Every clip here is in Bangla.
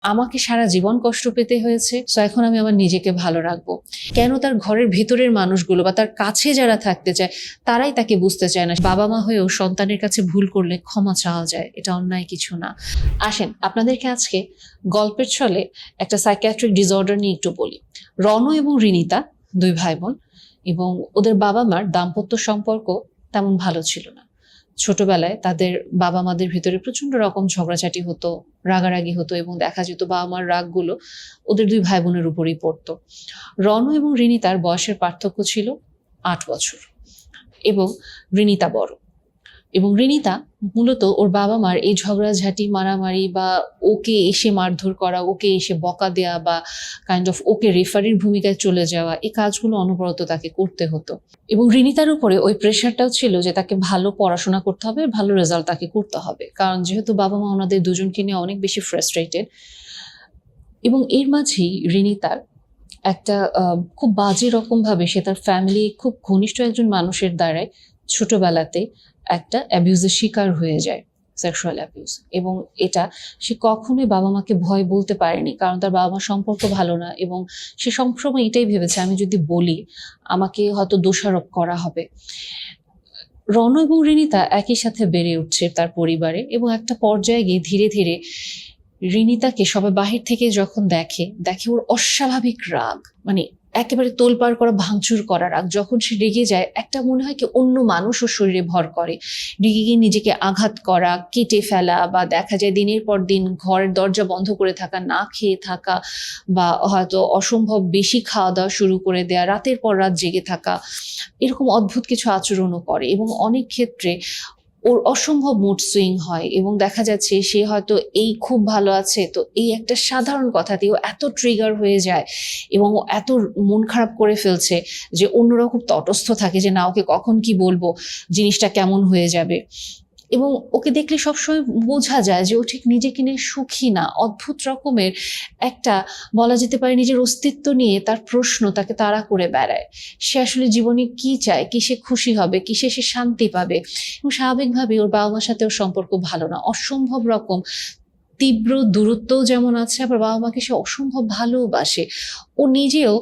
আমাকে সারা জীবন কষ্ট পেতে হয়েছে, সো এখন আমি আমার নিজেকে ভালো রাখবো। কেন তার ঘরের ভেতরের মানুষগুলো বা তার কাছে যারা থাকতে চায় তারাই তাকে বুঝতে চায় না? বাবা মা হয়েও সন্তানের কাছে ভুল করলে ক্ষমা চাওয়া যায়, এটা অন্যায় কিছু না। আসেন আপনাদেরকে আজকে গল্পের ছলে একটা সাইকিয়াট্রিক ডিসঅর্ডার নিয়ে একটু বলি। রণ এবং রিনিতা দুই ভাই বোন, এবং ওদের বাবা মার দাম্পত্য সম্পর্ক তেমন ভালো ছিল না। ছোটবেলায় তাদের বাবা মাদের ভিতরে প্রচন্ড রকম ঝগড়াঝাটি হতো, রাগারাগি হতো, এবং দেখা যেত বাবা মার রাগগুলো ওদের দুই ভাই বোনের উপরেই পড়তো। রণ এবং রিনিতার বয়সের পার্থক্য ছিল 8 বছর, এবং রিনিতা বড়। এবং রিনিতা মূলত ওর বাবা মার এই ঝগড়াঝাটি, মারামারি, বা ওকে এসে মারধর করা, ওকে এসে বকা দেয়া, বা কাইন্ড অফ ওকে রেফারির ভূমিকায় চলে যাওয়া, এই কাজগুলো অনবরত তাকে করতে হতো। এবং রিনিতার উপরে ওই প্রেশারটাও ছিল যে তাকে ভালো পড়াশোনা করতে হবে, ভালো রেজাল্ট তাকে করতে হবে, কারণ যেহেতু বাবা মা ওনাদের দুজনকে নিয়ে অনেক বেশি ফ্রাস্ট্রেটেড। এবং এর মাঝেই রিনিতার একটা খুব বাজে রকম ভাবে সে তার ফ্যামিলি, খুব ঘনিষ্ঠ একজন মানুষের দ্বারাই ছোটবেলাতে একটা অ্যাবিউজের শিকার হয়ে যায়, সেক্সুয়াল অ্যাবিউজ। এবং এটা সে কখনোই বাবা মাকে ভয় বলতে পারেনি, কারণ তার বাবা মার সম্পর্ক ভালো না, এবং সে সবসময় এটাই ভেবেছে আমি যদি বলি আমাকে হয়তো দোষারোপ করা হবে। রণ এবং রিনিতা একই সাথে বেড়ে উঠছে তার পরিবারে, এবং একটা পর্যায়ে গিয়ে ধীরে ধীরে রিনিতাকে সবাই বাহির থেকে যখন দেখে ওর অস্বাভাবিক রাগ, মানে একেবারে তোলপাড় করা, ভাঙচুর করা রাগ। যখন সে রেগে যায় একটা মনে হয় কি অন্য মানুষ ওর শরীরে ভর করে, রেগে গিয়ে নিজেকে আঘাত করা, কেটে ফেলা, বা দেখা যায় দিনের পর দিন ঘরের দরজা বন্ধ করে থাকা, না খেয়ে থাকা, বা হয়তো অসম্ভব বেশি খাওয়া দাওয়া শুরু করে দেয়া, রাতের পর রাত জেগে থাকা, এরকম অদ্ভুত কিছু আচরণও করে। এবং অনেক ক্ষেত্রে ওর অসম্ভব মুড সুইং হয়, এবং দেখা যাচ্ছে সে হয়তো এই খুব ভালো আছে, তো এই একটা সাধারণ কথাতেও এত ট্রিগার হয়ে যায় এবং ও এত মন খারাপ করে ফেলছে যে অন্যরা খুব তটস্থ থাকে যে না, ওকে কখন কি বলবো, জিনিসটা কেমন হয়ে যাবে। এবং ওকে দেখলে সবসময় বোঝা যায় যে ও ঠিক নিজেকে নিয়ে সুখী না। অদ্ভুত রকমের একটা, বলা যেতে পারে নিজের অস্তিত্ব নিয়ে তার প্রশ্ন তাকে তাড়া করে বেড়ায়। সে আসলে জীবনে কি চায়, কিসে খুশি হবে, কিসে সে শান্তি পাবে। এবং স্বাভাবিকভাবে ওর বাবা মার সাথে ওর সম্পর্ক ভালো না, অসম্ভব রকম তীব্র দূরত্বও যেমন আছে, আবার বাবা মাকে সে অসম্ভব ভালোবাসে। ও নিজেও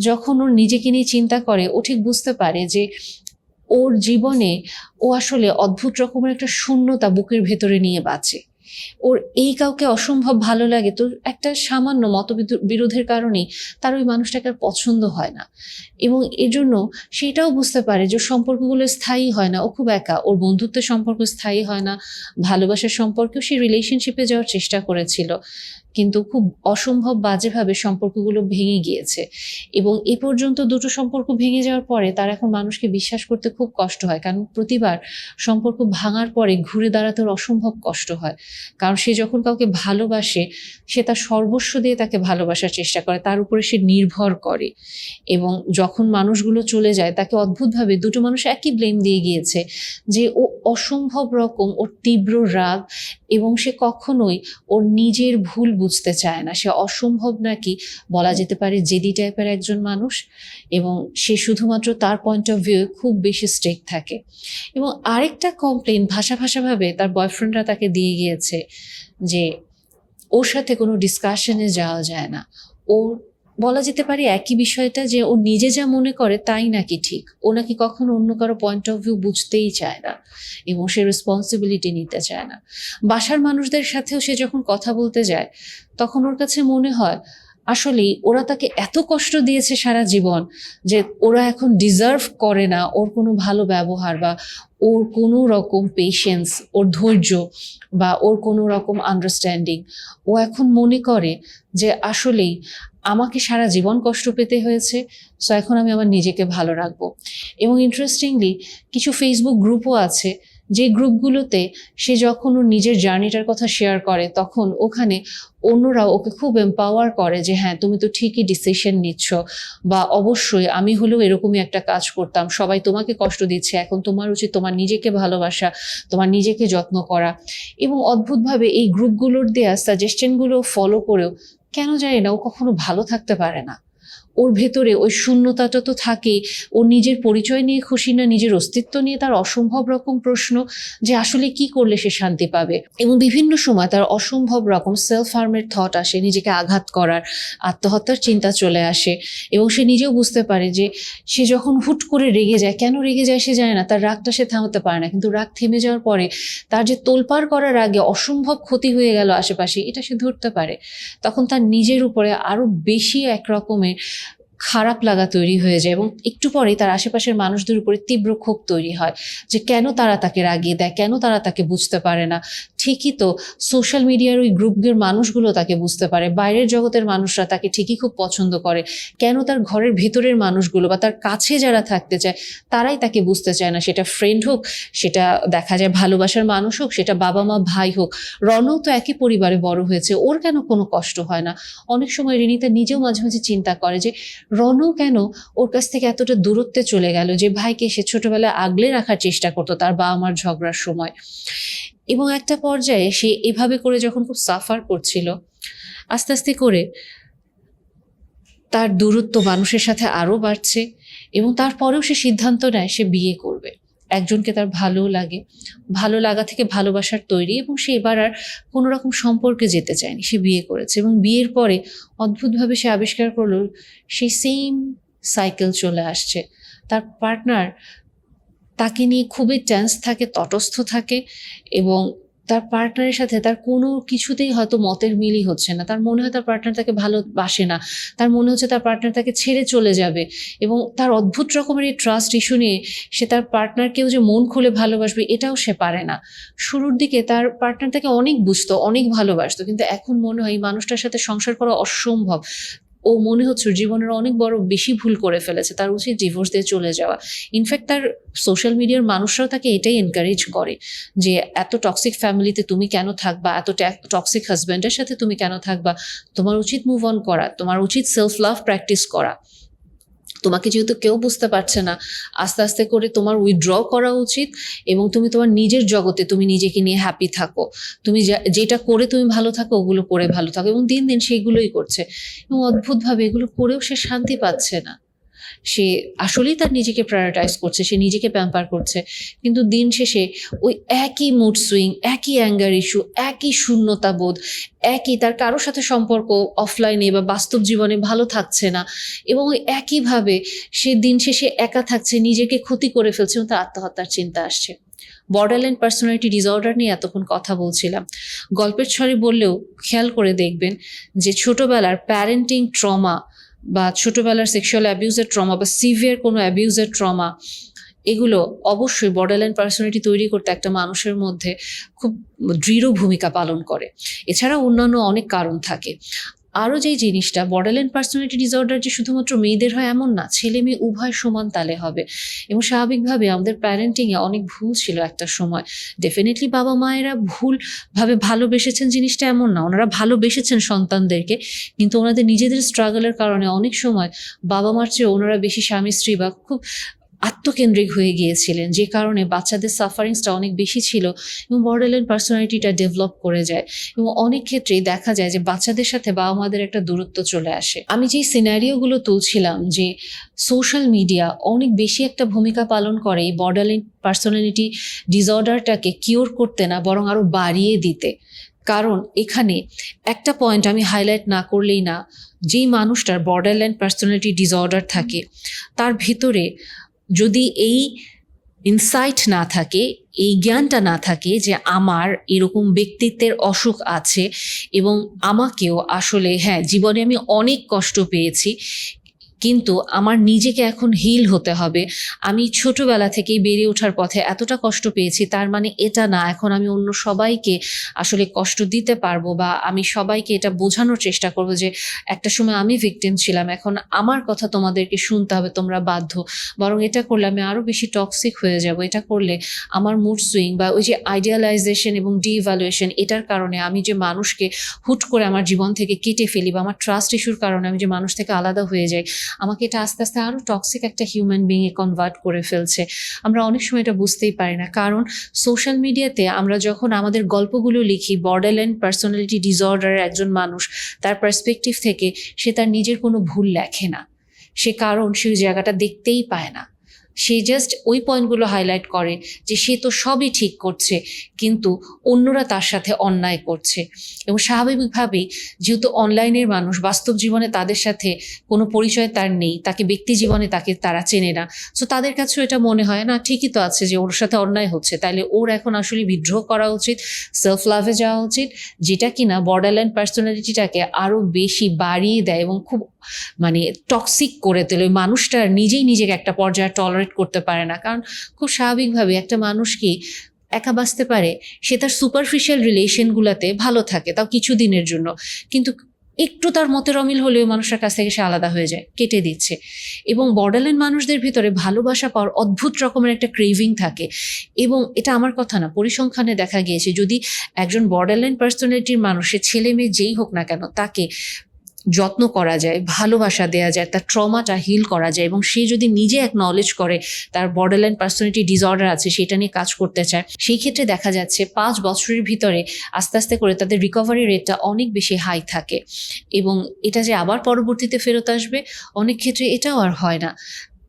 যখন ওর নিজেকে নিয়ে চিন্তা করে, ও ঠিক বুঝতে পারে যে ওর জীবনে ও আসলে অদ্ভুত রকমের একটা শূন্যতা বুকের ভেতরে নিয়ে বাঁচে। ওর এই কাউকে অসম্ভব ভালো লাগে, তো একটা সামান্য বিরোধের কারণেই তার ওই মানুষটাকে আর পছন্দ হয় না। এবং এজন্য সেটাও বুঝতে পারে যে সম্পর্কগুলো স্থায়ী হয় না, ও খুব একা। ওর বন্ধুত্বের সম্পর্ক স্থায়ী হয় না, ভালোবাসার সম্পর্কেও সে রিলেশনশিপে যাওয়ার চেষ্টা করেছিল, কিন্তু খুব অসম্ভব বাজেভাবে সম্পর্কগুলো ভেঙে গিয়েছে। এবং এ পর্যন্ত দুটো সম্পর্ক ভেঙে যাওয়ার পরে তার এখন মানুষকে বিশ্বাস করতে খুব কষ্ট হয়, কারণ প্রতিবার সম্পর্ক ভাঙার পরে ঘুরে দাঁড়াতে ওর অসম্ভব কষ্ট হয়। কারণ সে যখন কাউকে ভালোবাসে, সে তার সর্বস্ব দিয়ে তাকে ভালোবাসার চেষ্টা করে, তার উপরে সে নির্ভর করে। এবং যখন মানুষগুলো চলে যায় তাকে অদ্ভুতভাবে দুটো মানুষ একই ব্লেম দিয়ে গিয়েছে যে ও অসম্ভব রকম ওর তীব্র রাগ, এবং সে কখনোই ওর নিজের ভুল বুঝতে চায় না। সে অসম্ভব নাকি বলা যেতে পারে জেদি টাইপের একজন মানুষ, এবং সে শুধুমাত্র তার পয়েন্ট অফ ভিউ খুব বেশি স্ট্রিক্ট থাকে। এবং আরেকটা কমপ্লেন ভাষাভাবে তার বয়ফ্রেন্ডরা তাকে দিয়ে গিয়েছে যে ওর সাথে কোনো ডিসকাশনে যাওয়া যায় না। ও, বলা যেতে পারে একই বিষয়টা যে ও নিজে যা মনে করে তাই নাকি ঠিক, ও নাকি কখনো অন্য কারো পয়েন্ট অফ ভিউ বুঝতেই চায় না, এবং সে রেসপন্সিবিলিটি নিতে চায় না। বাসার মানুষদের সাথেও সে যখন কথা বলতে যায় তখন ওর কাছে মনে হয় আসলেই ওরা তাকে এত কষ্ট দিয়েছে সারা জীবন যে ওরা এখন ডিজার্ভ করে না ওর কোনো ভালো ব্যবহার, বা ওর কোনো রকম পেশেন্স, ওর ধৈর্য, বা ওর কোনো রকম আন্ডারস্ট্যান্ডিং। ও এখন মনে করে যে আসলেই আমাকে সারা জীবন কষ্ট পেতে হয়েছে, সো এখন আমি আমার নিজেকে ভালো রাখবো। এবং ইন্টারেস্টিংলি কিছু ফেসবুক গ্রুপও আছে, যে গ্রুপগুলোতে সে যখন ওর নিজের জার্নিটার কথা শেয়ার করে তখন ওখানে অন্যরা ওকে খুব এম্পাওয়ার করে যে হ্যাঁ তুমি তো ঠিকই ডিসিশন নিচ্ছ, বা অবশ্যই আমি হলেও এরকমই একটা কাজ করতাম, সবাই তোমাকে কষ্ট দিচ্ছে, এখন তোমার উচিত তোমার নিজেকে ভালোবাসা, তোমার নিজেকে যত্ন করা। এবং অদ্ভুতভাবে এই গ্রুপগুলোর দেয়া সাজেশনগুলো ফলো করেও কেন জানি না ও কখনো ভালো থাকতে পারে না। ও ওর ভেতরে ওই শূন্যতাটা তো থাকেই। ও নিজের পরিচয় নিয়ে খুশি না, নিজের অস্তিত্ব নিয়ে তার অসম্ভব রকম প্রশ্ন যে আসলে কি করলে সে শান্তি পাবে। এবং বিভিন্ন সময় তার অসম্ভব রকম সেলফ হার্মের থট আসে, নিজেকে আঘাত করার, আত্মহত্যার চিন্তা চলে আসে। এবং সে নিজেও বুঝতে পারে যে সে যখন হুট করে রেগে যায়, কেন রেগে যায় সে জানে না, তার রাগটা সে থামাতে পারে না, কিন্তু রাগ থেমে যাওয়ার পরে তার যে তোলপাড় করার আগে অসম্ভব ক্ষতি হয়ে গেল আশেপাশে, এটা সে ধরতে পারে। তখন তার নিজের উপরে আরো বেশি একরকমের খারাপ লাগা তৈরি হয়ে যায় এবং একটু পরেই তার আশেপাশের মানুষদের উপরে তীব্র ক্ষোভ তৈরি হয় যে কেন তারা তাকে রাগিয়ে দেয়, কেন তারা তাকে বুঝতে পারে না। ঠিকই তো, সোশ্যাল মিডিয়ার ওই গ্রুপের মানুষগুলো তাকে বুঝতে পারে, বাইরের জগতের মানুষরা তাকে ঠিকই খুব পছন্দ করে, কেন তার ঘরের ভেতরের মানুষগুলো বা তার কাছে যারা থাকতে চায় তারাই তাকে বুঝতে চায় না। সেটা ফ্রেন্ড হোক, সেটা দেখা যায় ভালোবাসার মানুষ হোক, সেটা বাবা মা ভাই হোক। রনও তো একই পরিবারে বড় হয়েছে, ওর কেন কোনো কষ্ট হয় না? অনেক সময় রিনিতা নিজেও মাঝে মাঝে চিন্তা করে যে রনও কেন ওর কাছ থেকে এতটা দূরত্বে চলে গেল, যে ভাইকে সে ছোটবেলায় আগলে রাখার চেষ্টা করতো তার বাবা মার ঝগড়ার সময়। এবং একটা পর্যায়ে সে এভাবে করে যখন খুব সাফার করছিল, আস্তে আস্তে করে তার দূরত্ব মানুষের সাথে আরো বাড়ছে এবং তারপরেও সে সিদ্ধান্ত নেয় সে বিয়ে করবে একজনকে তার ভালো লাগে, ভালো লাগা থেকে ভালোবাসার তৈরি, এবং সে এবার আর কোনো রকম সম্পর্কে যেতে চায়নি, সে বিয়ে করেছে। এবং বিয়ের পরে অদ্ভুতভাবে সে আবিষ্কার করলো সেই সেম সাইকেল চলে আসছে। তার পার্টনার তাকে নিয়ে খুবই টেন্স থাকে, তটস্থ থাকে, এবং তার পার্টনারের সাথে তার কোনো কিছুতেই হয়তো মতের মিলই হচ্ছে না। তার মনে হয় তার পার্টনার তাকে ভালোবাসে না, তার মনে হচ্ছে তার পার্টনার তাকে ছেড়ে চলে যাবে। এবং তার অদ্ভুত রকমের এই ট্রাস্ট ইস্যু নিয়ে সে তার পার্টনারকেও যে মন খুলে ভালোবাসবে এটাও সে পারে না। শুরুর দিকে তার পার্টনার তাকে অনেক বুঝতো, অনেক ভালোবাসতো, কিন্তু এখন মনে হয় এই মানুষটার সাথে সংসার করা অসম্ভব। ও মনে হচ্ছে জীবনের অনেক বড় বেশি ভুল করে ফেলেছে, তার উচিত ডিভোর্স দিয়ে চলে যাওয়া। ইনফ্যাক্ট তার সোশ্যাল মিডিয়ার মানুষরাও তাকে এটাই এনকারেজ করে যে এত টক্সিক ফ্যামিলিতে তুমি কেন থাকবা, এত টক্সিক হাজব্যান্ডের সাথে তুমি কেন থাকবা, তোমার উচিত মুভ অন করা, তোমার উচিত সেলফ লাভ প্র্যাকটিস করা। তোমাকে যেহেতু কেউ বুঝতে পারছে না, আস্তে আস্তে করে তোমার উইথড্র করা উচিত এবং তুমি তোমার নিজের জগতে তুমি নিজেকে নিয়ে হ্যাপি থাকো, তুমি যেটা করে তুমি ভালো থাকো ওগুলো করে ভালো থাকো। এবং দিন দিন সেইগুলোই করছে এবং অদ্ভুতভাবে এগুলো করেও সে শান্তি পাচ্ছে না। সে আসলেই তার নিজেকে প্রায়োরিটাইজ করছে, সে নিজেকে প্যাম্পার করছে, কিন্তু দিন শেষে ওই একই মুড সুইং, একই অ্যাঙ্গার ইস্যু, একই শূন্যতা বোধ, একই তার কারোর সাথে সম্পর্ক অফলাইনে বা বাস্তব জীবনে ভালো থাকছে না, এবং ওই একইভাবে সে দিন শেষে একা থাকছে, নিজেকে ক্ষতি করে ফেলছে এবং তার আত্মহত্যার চিন্তা আসছে। বর্ডারলাইন পার্সোনালিটি ডিসঅর্ডার নিয়ে এতক্ষণ কথা বলছিলাম, গল্পের ছলে বললেও খেয়াল করে দেখবেন যে ছোটবেলার প্যারেন্টিং ট্রমা বা ছোটবেলার সেক্সুয়াল অ্যাবিউজের ট্রমা বা সিভিয়ার কোনো অ্যাবিউজের ট্রমা, এগুলো অবশ্যই বর্ডারলাইন পার্সোনালিটি তৈরি করতে একটা মানুষের মধ্যে খুব দৃঢ় ভূমিকা পালন করে। এছাড়া অন্যান্য অনেক কারণ থাকে। আরও যেই জিনিসটা, বর্ডারলাইন পার্সোনালিটি ডিসঅর্ডার যে শুধুমাত্র মেয়েদের হয় এমন না, ছেলে মেয়ে উভয় সমান তালে হবে। এবং স্বাভাবিকভাবে আমাদের প্যারেন্টিংয়ে অনেক ভুল ছিল একটা সময়। ডেফিনেটলি বাবা মায়েরা ভুলভাবে ভালোবেসেছেন জিনিসটা এমন না, ওনারা ভালোবেসেছেন সন্তানদেরকে, কিন্তু ওনাদের নিজেদের স্ট্রাগলের কারণে অনেক সময় বাবা মার চেয়ে ওনারা বেশি স্বামী স্ত্রী বা খুব আত্মকেন্দ্রিক হয়ে গিয়েছিলেন, যে কারণে বাচ্চাদের সাফারিংসটা অনেক বেশি ছিল এবং বর্ডারলাইন পার্সোনালিটিটা ডেভেলপ করে যায়। এবং অনেক ক্ষেত্রেই দেখা যায় যে বাচ্চাদের সাথে বাবা মাদের একটা দূরত্ব চলে আসে। আমি যেই সিনারিওগুলো তুলছিলাম যে সোশ্যাল মিডিয়া অনেক বেশি একটা ভূমিকা পালন করে এই বর্ডারলাইন পার্সোনালিটি ডিসঅর্ডারটাকে কিওর করতে না, বরং আরও বাড়িয়ে দিতে। কারণ এখানে একটা পয়েন্ট আমি হাইলাইট না করলেই না, যেই মানুষটার বর্ডারলাইন পার্সোনালিটি ডিসঅর্ডার থাকে তার ভিতরে যদি এই ইনসাইট না থাকে, এই জ্ঞানটা না থাকে যে আমার এরকম ব্যক্তিত্বের অসুখ আছে এবং আমাকেও আসলে জীবনে আমি অনেক কষ্ট পেয়েছি, কিন্তু আমার নিজেকে এখন হিল হতে হবে। আমি ছোটবেলা থেকেই বেড়ে ওঠার পথে এতটা কষ্ট পেয়েছি, তার মানে এটা না এখন আমি অন্য সবাইকে আসলে কষ্ট দিতে পারবো বা আমি সবাইকে এটা বোঝানোর চেষ্টা করব যে একটা সময় আমি ভিকটিম ছিলাম, এখন আমার কথা তোমাদেরকে শুনতে হবে, তোমরা বাধ্য। বরং এটা করলে আমি আরও বেশি টক্সিক হয়ে যাব, এটা করলে আমার মুড সুইং বা ওই যে আইডিয়ালাইজেশন এবং ডিভ্যালুয়েশন, এটার কারণে আমি যে মানুষকে হুট করে আমার জীবন থেকে কেটে ফেলি বা আমার ট্রাস্ট ইস্যুর কারণে আমি যে মানুষ থেকে আলাদা হয়ে যাই, আমাকে এটা আস্তে আস্তে আরও টক্সিক একটা হিউম্যান বিইংয়ে কনভার্ট করে ফেলছে। আমরা অনেক সময় এটা বুঝতেই পারি না, কারণ সোশ্যাল মিডিয়াতে আমরা যখন আমাদের গল্পগুলো লিখি, বর্ডারলাইন পার্সোনালিটি ডিসঅর্ডারের একজন মানুষ তার পার্সপেক্টিভ থেকে, সে তার নিজের কোনো ভুল লেখে না, কারণ সে ওই জায়গাটা দেখতেই পায় না। সে জাস্ট ওই পয়েন্টগুলো হাইলাইট করে যে সে তো সবই ঠিক করছে, কিন্তু অন্যরা তার সাথে অন্যায় করছে। এবং স্বাভাবিকভাবেই যেহেতু অনলাইনের মানুষ, বাস্তব জীবনে তাদের সাথে কোনো পরিচয় তার নেই, তাকে ব্যক্তি জীবনে তাকে তারা চেনে না, সো তাদের কাছেও এটা মনে হয় না ঠিকই তো আছে যে ওর সাথে অন্যায় হচ্ছে, তাইলে ওর এখন আসলে বিদ্রোহ করা উচিত, সেলফ লাভে যাওয়া উচিত, যেটা কিনা বর্ডারলাইন পার্সোনালিটিটাকে আরও বেশি বাড়িয়ে দেয় এবং খুব টক্সিক করে তোলে। ওই মানুষটা নিজেই নিজেকে একটা পর্যায়ে টলারেট করতে পারে না, কারণ খুব স্বাভাবিকভাবে একটা মানুষ কি একা বাঁচতে পারে? সে তার সুপারফিশিয়াল রিলেশনগুলোতে ভালো থাকে, তাও কিছুদিনের জন্য, কিন্তু একটু তার মতের অমিল হলেও মানুষের কাছ থেকে সে আলাদা হয়ে যায়, কেটে দিচ্ছে। এবং বর্ডারলাইন মানুষদের ভিতরে ভালোবাসা পাওয়ার অদ্ভুত রকমের একটা ক্রেভিং থাকে। এবং এটা আমার কথা না, পরিসংখ্যানে দেখা গিয়েছে যদি একজন বর্ডারলাইন পার্সোনালিটির মানুষের ছেলে মেয়ে যেই হোক না কেন তাকে যত্ন করা যায়, ভালোবাসা দেওয়া যায়, তার ট্রমাটা হিল করা যায়, এবং সে যদি নিজে অ্যাকনলেজ করে তার বর্ডারলাইন পার্সোনালিটি ডিসঅর্ডার আছে, সেটা নিয়ে কাজ করতে চায়, সেই ক্ষেত্রে দেখা যাচ্ছে 5 বছরের ভিতরে আস্তে আস্তে করে তাদের রিকভারি রেটটা অনেক বেশি হাই থাকে। এবং এটা যে আবার পরবর্তীতে ফেরত আসবে, অনেক ক্ষেত্রে এটাও আর হয় না।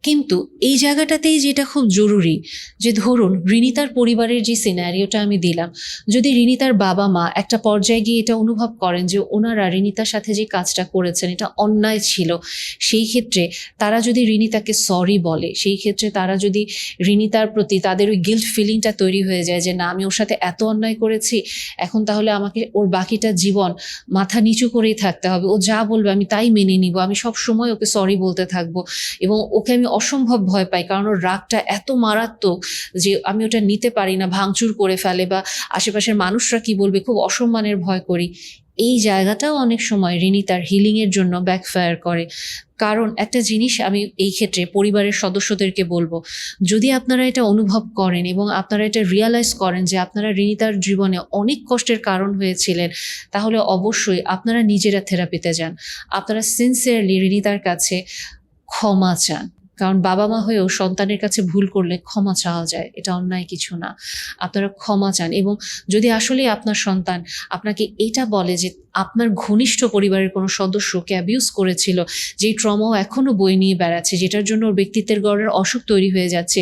কিন্তু এই জায়গাটাতেই যেটা খুব জরুরি, যে ধরুন রিনিতার পরিবারের যে সিনারিওটা আমি দিলাম, যদি রিনিতার বাবা মা একটা পর্যায়ে গিয়ে এটা অনুভব করেন যে ওনারা রিনিতার সাথে যে কাজটা করেছেন এটা অন্যায় ছিল, সেই ক্ষেত্রে তারা যদি রিনিতাকে সরি বলে, সেই ক্ষেত্রে তারা যদি রিনিতার প্রতি তাদের ওই গিল্ট ফিলিংটা তৈরি হয়ে যায় যে না, আমি ওর সাথে এত অন্যায় করেছি, এখন তাহলে আমাকে ওর বাকিটা জীবন মাথা নিচু করেই থাকতে হবে, ও যা বলবে আমি তাই মেনে নিব, আমি সব সময় ওকে সরি বলতে থাকবো, এবং ওকে আমি অসম্ভব ভয় পাই কারণ ওর রাগটা এত মারাত্মক যে আমি ওটা নিতে পারি না, ভাঙচুর করে ফেলে, বা আশেপাশের মানুষরা কি বলবে, খুব অসম্মানের ভয় করি। এই জায়গাটাও অনেক সময় রিনিতার হিলিংয়ের জন্য ব্যাকফায়ার করে। কারণ একটা জিনিস আমি এই ক্ষেত্রে পরিবারের সদস্যদেরকে বলবো, যদি আপনারা এটা অনুভব করেন এবং আপনারা এটা রিয়ালাইজ করেন যে আপনারা রিনিতার জীবনে অনেক কষ্টের কারণ হয়েছিলেন, তাহলে অবশ্যই আপনারা নিজেরা থেরাপিতে যান, আপনারা সিনসিয়ারলি রিনিতার কাছে ক্ষমা চান। কারণ বাবা মা হয়েও সন্তানের কাছে ভুল করলে ক্ষমা চাওয়া যায়, এটা অন্যায় কিছু না। আপনারা ক্ষমা চান, এবং যদি আসলে আপনার সন্তান আপনাকে এটা বলে যে আপনার ঘনিষ্ঠ পরিবারের কোনো সদস্যকে অ্যাবিউজ করেছিল, যেই ট্রমাও এখনো বয়ে নিয়ে বেড়াচ্ছে, যেটার জন্য ওর ব্যক্তিত্বের গড়ের অসুখ তৈরি হয়ে যাচ্ছে,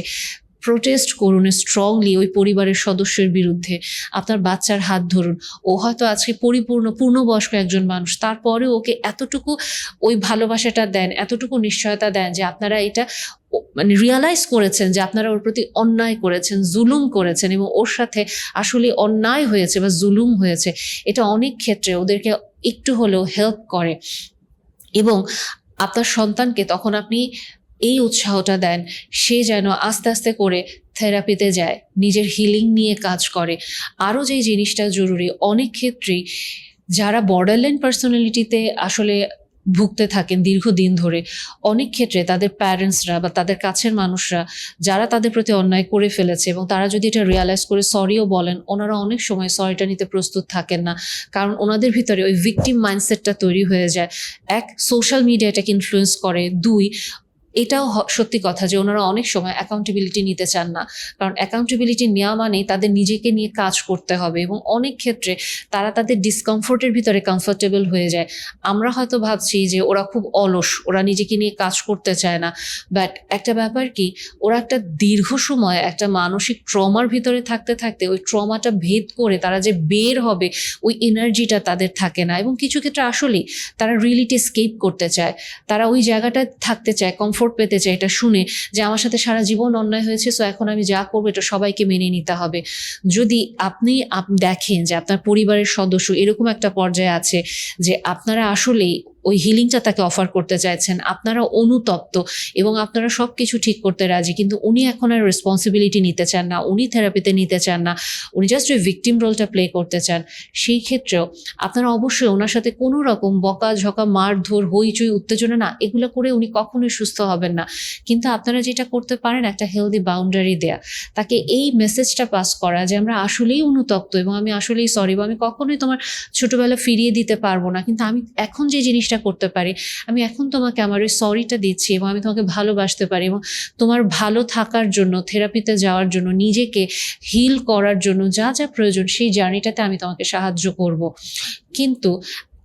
প্রোটেস্ট করুন স্ট্রংলি ওই পরিবারের সদস্যের বিরুদ্ধে। আপনার বাচ্চার হাত ধরুন, ও হয়তো আজকে পূর্ণবয়স্ক একজন মানুষ, তারপরেও ওকে এতটুকু ওই ভালোবাসাটা দেন, এতটুকু নিশ্চয়তা দেন যে আপনারা এটা রিয়ালাইজ করেছেন যে আপনারা ওর প্রতি অন্যায় করেছেন, জুলুম করেছেন, এবং ওর সাথে আসলে অন্যায় হয়েছে বা জুলুম হয়েছে। এটা অনেক ক্ষেত্রে ওদেরকে একটু হলেও হেল্প করে। এবং আপনার সন্তানকে তখন আপনি এই উৎসাহটা দেন, সে যেন আস্তে আস্তে করে থেরাপিতে যায়, নিজের হিলিং নিয়ে কাজ করে। আরও যেই জিনিসটা জরুরি, অনেক ক্ষেত্রেই যারা বর্ডারলাইন পার্সোনালিটিতে আসলে ভুগতে থাকেন দীর্ঘদিন ধরে, অনেক ক্ষেত্রে তাদের প্যারেন্টসরা বা তাদের কাছের মানুষরা যারা তাদের প্রতি অন্যায় করে ফেলেছে, এবং তারা যদি এটা রিয়ালাইজ করে সরিও বলেন, ওনারা অনেক সময় সরিটা নিতে প্রস্তুত থাকেন না, কারণ ওনাদের ভিতরে ওই ভিকটিম মাইন্ডসেটটা তৈরি হয়ে যায়। এক, সোশ্যাল মিডিয়া এটাকে ইনফ্লুয়েন্স করে। 2, এটাও সত্যি কথা যে ওনারা অনেক সময় অ্যাকাউন্টেবিলিটি নিতে চান না, কারণ অ্যাকাউন্টেবিলিটি নেওয়া মানেই তাদের নিজেকে নিয়ে কাজ করতে হবে, এবং অনেক ক্ষেত্রে তারা তাদের ডিসকমফোর্টের ভিতরে কমফোর্টেবল হয়ে যায়। আমরা হয়তো ভাবছি যে ওরা খুব অলস, ওরা নিজেকে নিয়ে কাজ করতে চায় না, বাট একটা ব্যাপার কি, ওরা একটা দীর্ঘ সময় একটা মানসিক ট্রমার ভিতরে থাকতে থাকতে ওই ট্রমাটা ভেদ করে তারা যে বের হবে, ওই এনার্জিটা তাদের থাকে না। এবং কিছু ক্ষেত্রে আসলেই তারা রিয়েলিটি এসকেপ করতে চায়, তারা ওই জায়গাটায় থাকতে চায়, কমফোর্ট পেতে চায় এটা শুনে যে আমার সাথে সারা জীবন অন্যায় হয়েছে, সো এখন আমি যা করবো এটা সবাইকে মেনে নিতে হবে। যদি আপনি দেখেন যে আপনার পরিবারের সদস্য এরকম একটা পর্যায়ে আছে যে আপনারা আসলেই ওই হিলিংটা তাকে অফার করতে চাইছেন, আপনারা অনুতপ্ত এবং আপনারা সব কিছু ঠিক করতে রাজি, কিন্তু উনি এখন আর রেসপন্সিবিলিটি নিতে চান না, উনি থেরাপিতে নিতে চান না, উনি জাস্ট ওই ভিকটিম রোলটা প্লে করতে চান, সেই ক্ষেত্রেও আপনারা অবশ্যই ওনার সাথে কোনো রকম বকাঝকা, মারধর, হইচই, উত্তেজনা না, এগুলো করে উনি কখনোই সুস্থ হবেন না। কিন্তু আপনারা যেটা করতে পারেন, একটা হেলদি বাউন্ডারি দেয়া, তাকে এই মেসেজটা পাস করা যে আমরা আসলেই অনুতপ্ত এবং আমি আসলেই সরি, বা আমি কখনোই তোমার ছোটবেলা ফিরিয়ে দিতে পারবো না, কিন্তু আমি এখন যে জিনিসটা করতে পারি, আমি এখন তোমাকে আমার ওই সরিটা দিচ্ছি, এবং আমি তোমাকে ভালোবাসতে পারি, এবং তোমার ভালো থাকার জন্য, থেরাপিতে যাওয়ার জন্য, নিজেকে হিল করার জন্য যা যা প্রয়োজন সেই জার্নিটাতে আমি তোমাকে সাহায্য করব। কিন্তু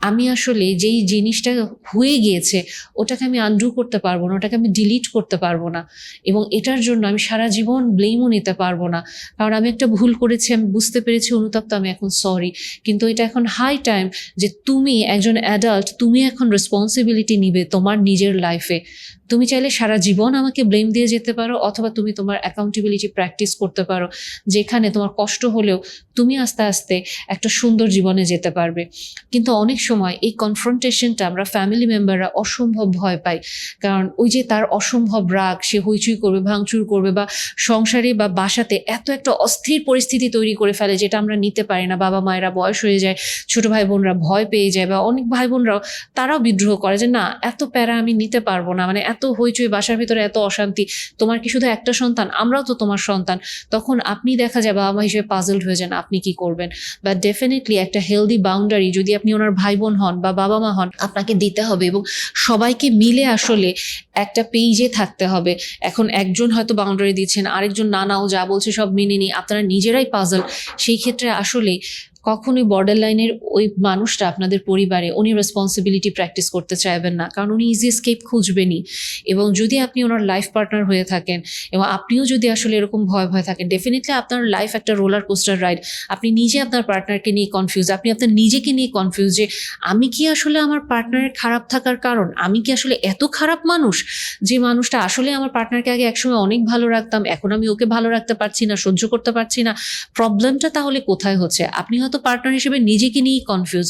আমি আসলে যেই জিনিসটা হয়ে গিয়েছে ওটাকে আমি আনডু করতে পারবো না, ওটাকে আমি ডিলিট করতে পারবো না, এবং এটার জন্য আমি সারা জীবন ব্লেমও নিতে পারবো না। কারণ আমি একটা ভুল করেছি, আমি বুঝতে পেরেছি, অনুতপ্ত, আমি এখন সরি। কিন্তু এটা এখন হাই টাইম যে তুমি একজন অ্যাডাল্ট, তুমি এখন রেসপন্সিবিলিটি নিবে তোমার নিজের লাইফে। তুমি চাইলে সারা জীবন আমাকে ব্লেম দিয়ে যেতে পারো, অথবা তুমি তোমার অ্যাকাউন্টেবিলিটি প্র্যাকটিস করতে পারো, যেখানে তোমার কষ্ট হলেও তুমি আস্তে আস্তে একটা সুন্দর জীবনে যেতে পারবে। কিন্তু অনেক সময় এই কনফ্রন্টেশনটা আমরা ফ্যামিলি মেম্বাররা অসম্ভব ভয় পাই। কারণ ওই যে তার অসম্ভব রাগ, সে হইচই করবে, ভাঙচুর করবে, বা সংসারে বা বাসাতে এত একটা অস্থির পরিস্থিতি তৈরি করে ফেলে যেটা আমরা নিতে পারি না। বাবা মায়েরা বয়স হয়ে যায়, ছোট ভাই বোনরা ভয় পেয়ে যায়, বা অনেক ভাই বোনরাও তারাও বিদ্রোহ করে যে না, এত প্যারা আমি নিতে পারবো না, মানে এত হইচই, বাসার ভিতরে এত অশান্তি, তোমার কি শুধু একটা সন্তান? আমরাও তো তোমার সন্তান। তখন আপনি দেখা যায় বাবা মা হিসেবে পাজলড হয়ে যান, আপনি কি করবেন। বা ডেফিনেটলি একটা হেলদি বাউন্ডারি যদি আপনি ওনার ভাই বোন হন বা বাবা মা হন, আপনাকে দিতে হবে, এবং সবাইকে মিলে আসলে একটা পেজে থাকতে হবে। এখন একজন হয়তো বাউন্ডারি দিচ্ছেন, আরেকজন না নাও যা বলছে সব মেনে নিই, আপনারা নিজেরাই পাজল। সেই ক্ষেত্রে আসলে কখনোই বর্ডার লাইনের ওই মানুষটা আপনাদের পরিবারে উনি রেসপন্সিবিলিটি প্র্যাকটিস করতে চাইবেন না, কারণ উনি ইজি এসকেপ খুঁজবেনই। এবং যদি আপনি ওনার লাইফ পার্টনার হয়ে থাকেন এবং আপনিও যদি আসলে এরকম ভয় ভয় থাকেন, ডেফিনেটলি আপনার লাইফ একটা রোলার কোস্টার রাইড। আপনি নিজে আপনার পার্টনারকে নিয়ে কনফিউজ, আপনি আপনার নিজেকে নিয়ে কনফিউজ যে আমি কি আসলে আমার পার্টনারের খারাপ থাকার কারণ, আমি কি আসলে এত খারাপ মানুষ যে মানুষটা আসলে আমার পার্টনারকে আগে একসময় অনেক ভালো রাখতাম, এখন আমি ওকে ভালো রাখতে পারছি না, সহ্য করতে পারছি না। প্রবলেমটা তাহলে কোথায় হচ্ছে? আপনি হয়তো পার্টনার হিসেবে নিজেকে নিয়েই কনফিউজ।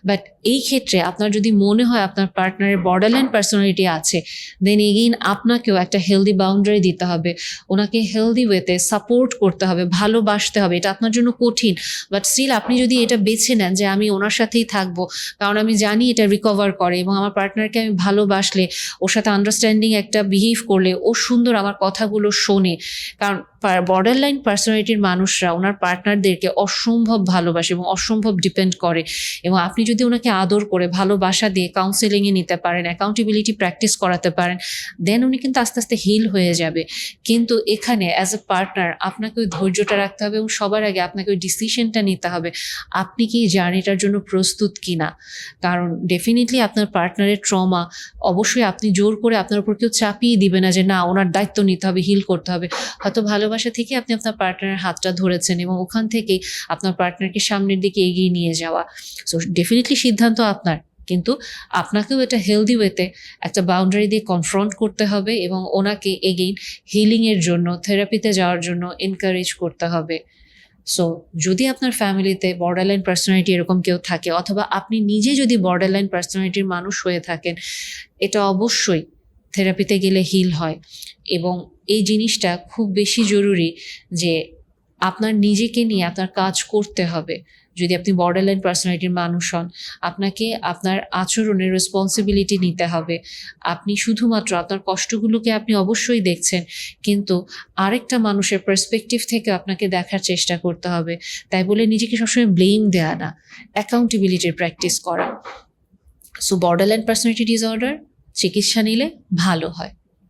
বাট এই ক্ষেত্রে আপনার যদি মনে হয় আপনার পার্টনারের বর্ডারলাইন পার্সোনালিটি আছে, দেন এগেইন আপনাকেও একটা হেলদি বাউন্ডারি দিতে হবে, ওনাকে হেলদি ওয়েতে সাপোর্ট করতে হবে, ভালোবাসতে হবে। এটা আপনার জন্য কঠিন, বাট স্টিল আপনি যদি এটা বেছে নেন যে আমি ওনার সাথেই থাকবো, কারণ আমি জানি এটা রিকভার করে, এবং আমার পার্টনারকে আমি ভালোবাসলে, ওর সাথে আন্ডারস্ট্যান্ডিং একটা বিহেভ করলে, ও সুন্দর আমার কথাগুলো শোনে। কারণ বর্ডার লাইন পার্সোনালিটির মানুষরা ওনার পার্টনারদেরকে অসম্ভব ভালোবাসে এবং অসম্ভব ডিপেন্ড করে। এবং আপনি যদি ওনাকে আদর করে ভালোবাসা দিয়ে কাউন্সেলিংয়ে নিতে পারেন, অ্যাকাউন্টেবিলিটি প্র্যাকটিস করাতে পারেন, দেন উনি কিন্তু আস্তে আস্তে হিল হয়ে যাবে। কিন্তু এখানে অ্যাজ এ পার্টনার আপনাকে ওই ধৈর্যটা রাখতে হবে, এবং সবার আগে আপনাকে ওই ডিসিশনটা নিতে হবে আপনি কি জার্নিটার জন্য প্রস্তুত কিনা। কারণ ডেফিনেটলি আপনার পার্টনারের ট্রমা অবশ্যই আপনি জোর করে আপনার উপর কেউ চাপিয়ে দিবে না যে না ওনার দায়িত্ব নিতে হবে, হিল করতে হবে। হয়তো ভালোবাসা থেকে আপনি আপনার পার্টনারের হাতটা ধরেছেন এবং ওখান থেকেই আপনার পার্টনারকে সামনের দিকে এগিয়ে নিয়ে যাওয়া। সো ডেফিনেটলি সিদ্ধান্ত আপনার, কিন্তু আপনাকেও এটা হেলদি ওয়েতে একটা বাউন্ডারি দিয়ে কনফ্রন্ট করতে হবে, এবং ওনাকে এগেইন হিলিংয়ের জন্য, থেরাপিতে যাওয়ার জন্য এনকারেজ করতে হবে। সো যদি আপনার ফ্যামিলিতে বর্ডারলাইন পার্সোনালিটি এরকম কেউ থাকে, অথবা আপনি নিজে যদি বর্ডারলাইন পার্সোনালিটির মানুষ হয়ে থাকেন, এটা অবশ্যই থেরাপিতে গেলে হিল হয়। এবং এই জিনিসটা খুব বেশি জরুরি যে আপনার নিজেকে নিয়ে আপনার কাজ করতে হবে। যদি আপনি বর্ডারলাইন পার্সোনালিটির মানুষ হন, আপনাকে আপনার আচরণের রেসপন্সিবিলিটি নিতে হবে। আপনি শুধুমাত্র আপনার কষ্টগুলোকে আপনি অবশ্যই দেখছেন, কিন্তু আরেকটা মানুষের পার্সপেক্টিভ থেকে আপনাকে দেখার চেষ্টা করতে হবে। তাই বলে নিজেকে সবসময় ব্লেম দেওয়া না, অ্যাকাউন্টেবিলিটির প্র্যাকটিস করা। সো বর্ডারলাইন পার্সোনালিটি ডিসঅর্ডার চিকিৎসা নিলে ভালো হয়।